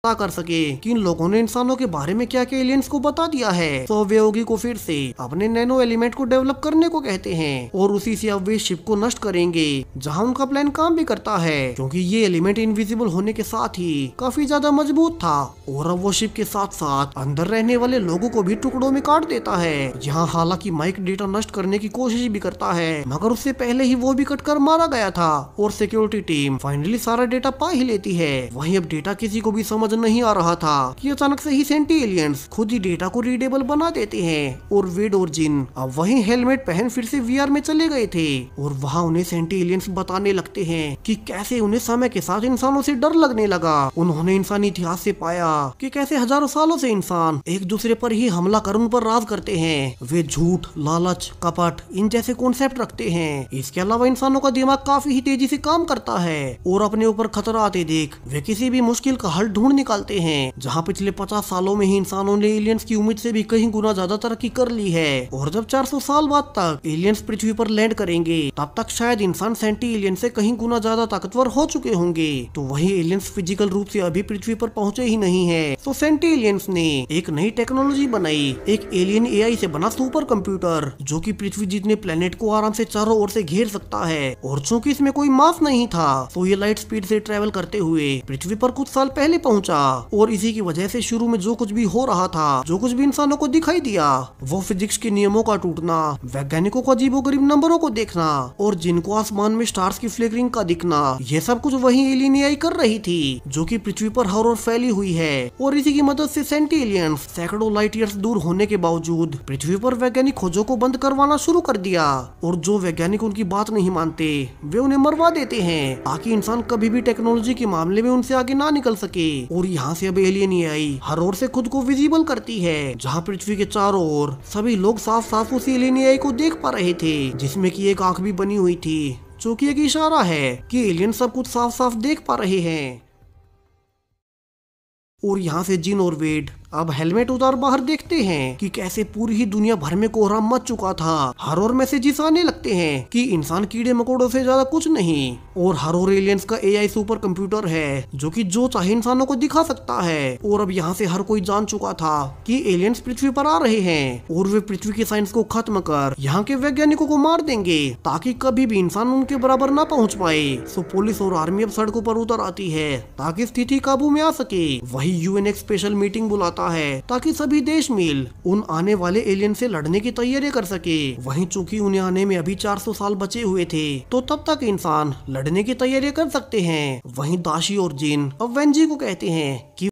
पता कर सके कि इन लोगों ने इंसानों के बारे में क्या क्या एलियंस को बता दिया है। तो वे योगी को फिर से अपने नैनो एलिमेंट को डेवलप करने को कहते हैं और उसी से अब वे शिप को नष्ट करेंगे, जहां उनका प्लान काम भी करता है क्योंकि ये एलिमेंट इनविजिबल होने के साथ ही काफी ज्यादा मजबूत था और अब वो शिप के साथ साथ अंदर रहने वाले लोगों को भी टुकड़ों में काट देता है। यहाँ हालांकि माइक डेटा नष्ट करने की कोशिश भी करता है, मगर उससे पहले ही वो भी कटकर मारा गया था और सिक्योरिटी टीम फाइनली सारा डेटा पा ही लेती है। वहीं अब डेटा किसी को भी समझ नहीं आ रहा था कि अचानक से ही सेंटी एलियंस खुद ही डेटा को रीडेबल बना देते हैं और वेड और जिन अब वही हेलमेट पहन फिर से वीआर में चले गए थे और वहाँ उन्हें सेंटी एलियंस बताने लगते हैं कि कैसे उन्हें समय के साथ इंसानों से डर लगने लगा। उन्होंने इंसानी इतिहास से पाया कि कैसे हजारों सालों से इंसान एक दूसरे पर ही हमला कर उन पर राज करते हैं। वे झूठ, लालच, कपट इन जैसे कॉन्सेप्ट रखते हैं। इसके अलावा इंसानों का दिमाग काफी ही तेजी से काम करता है और अपने ऊपर खतरा आते देख वे किसी भी मुश्किल का हल ढूंढ निकालते हैं। जहाँ पिछले 50 सालों में ही इंसानों ने एलियंस की उम्मीद से भी कहीं गुना ज्यादा तरक्की कर ली है और जब 400 साल बाद तक एलियंस पृथ्वी पर लैंड करेंगे तब तक शायद इंसान सेंटी एलियन से कहीं गुना ज्यादा ताकतवर हो चुके होंगे। तो वही एलियंस फिजिकल रूप से अभी पृथ्वी पर पहुंचे ही नहीं है। तो सेंटी एलियंस ने एक नई टेक्नोलॉजी बनाई, एक एलियन एआई से बना सुपर कंप्यूटर जो कि पृथ्वी जितने प्लेनेट को आराम से चारों ओर से घेर सकता है। और चूंकि इसमें कोई मास नहीं था तो ये लाइट स्पीड से ट्रेवल करते हुए पृथ्वी पर कुछ साल पहले पहुंचा और इसी की वजह से शुरू में जो कुछ भी हो रहा था, जो कुछ भी इंसानों को दिखाई दिया, वो फिजिक्स के नियमों का टूटना, वैज्ञानिकों को अजीबोगरीब नंबरों को देखना और जिनको आसमान में स्टार्स की फ्लिकरिंग का दिखना, ये सब कुछ वही एलियन एआई कर रही थी जो कि पृथ्वी पर हर ओर फैली हुई है। और इसी की मदद से सेंटी एलियंस सैकड़ों लाइट ईयर्स दूर होने के बावजूद पृथ्वी पर वैज्ञानिक खोजों को बंद करवाना शुरू कर दिया और जो वैज्ञानिक उनकी बात नहीं मानते वे उन्हें मरवा देते हैं ताकि इंसान कभी भी टेक्नोलॉजी के मामले में उनसे आगे ना निकल सके। और यहाँ से अब एलियन एआई हर ओर से खुद को विजिबल करती है, जहाँ पृथ्वी के चारों ओर सभी लोग साफ साफ उस एलियन एआई को देख पा रहे थे जिसमें कि एक आंख भी बनी हुई थी, जो कि एक इशारा है कि एलियन सब कुछ साफ साफ देख पा रहे हैं। और यहाँ से जिन और वेड अब हेलमेट उतार बाहर देखते हैं कि कैसे पूरी ही दुनिया भर में कोहराम मच चुका था। हर ओर मैसेजेस आने लगते हैं कि इंसान कीड़े मकोड़ों से ज्यादा कुछ नहीं और हर ओर एलियंस का एआई सुपर कंप्यूटर है जो कि जो चाहे इंसानों को दिखा सकता है। और अब यहाँ से हर कोई जान चुका था कि एलियंस पृथ्वी पर आ रहे हैं और वे पृथ्वी की साइंस को खत्म कर यहाँ के वैज्ञानिकों को मार देंगे ताकि कभी भी इंसान उनके बराबर ना पहुँच पाए। सो पुलिस और आर्मी अब सड़कों पर उतर आती है ताकि स्थिति काबू में आ सके। वही यूएन एक स्पेशल मीटिंग बुलाता है ताकि सभी देश मिल उन आने वाले एलियन से लड़ने की तैयारी कर सके। वहीं चूंकि उन्हें आने में अभी 400 साल बचे हुए थे तो तब तक इंसान लड़ने की तैयारी कर सकते हैं। वहीं दाशी और जिन अब वेंजी को कहते हैं कि